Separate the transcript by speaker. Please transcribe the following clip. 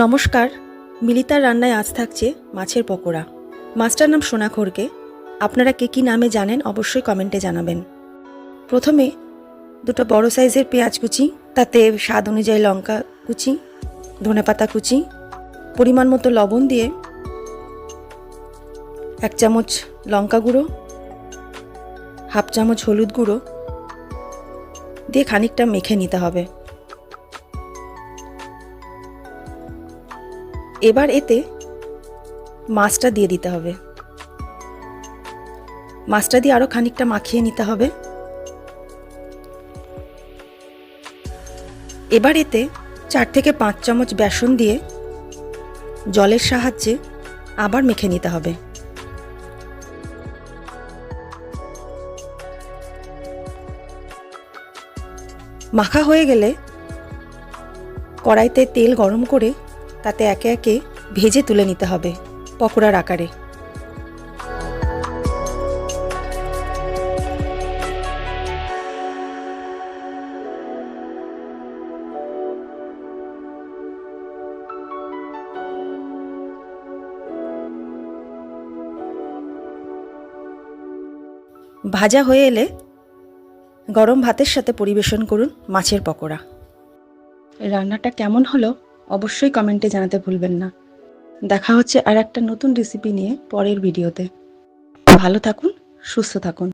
Speaker 1: নমস্কার, মিলিতার রান্নায় আজ থাকছে মাছের পকোড়া। মাছটার নাম সোনা খড়কে। আপনারা কে কী নামে জানেন অবশ্যই কমেন্টে জানাবেন। প্রথমে দুটো বড় সাইজের পেঁয়াজ কুচি, তাতে স্বাদ অনুযায়ী লঙ্কা কুচি, ধনেপাতা কুচি, পরিমাণ মতো লবণ দিয়ে 1 চামচ লঙ্কা গুঁড়ো, 1/2 চামচ হলুদ গুঁড়ো দিয়ে খানিকটা মেখে নিতে হবে। এবার এতে মাছটা দিয়ে দিতে হবে। মাছটা দিয়ে আরও খানিকটা মাখিয়ে নিতে হবে। এবার এতে 4 থেকে 5 চামচ বেসন দিয়ে জলের সাহায্যে আবার মেখে নিতে হবে। মাখা হয়ে গেলে কড়াইতে তেল গরম করে তাতে একে একে ভেজে তুলে নিতে হবে পকোড়ার আকারে। ভাজা হয়ে এলে গরম ভাতের সাথে পরিবেশন করুন মাছের পকোড়া। রান্নাটা কেমন হলো অবশ্যই কমেন্টে জানাতে ভুলবেন না। দেখা হচ্ছে আর একটা নতুন রেসিপি নিয়ে পরের ভিডিওতে। ভালো থাকুন, সুস্থ থাকুন।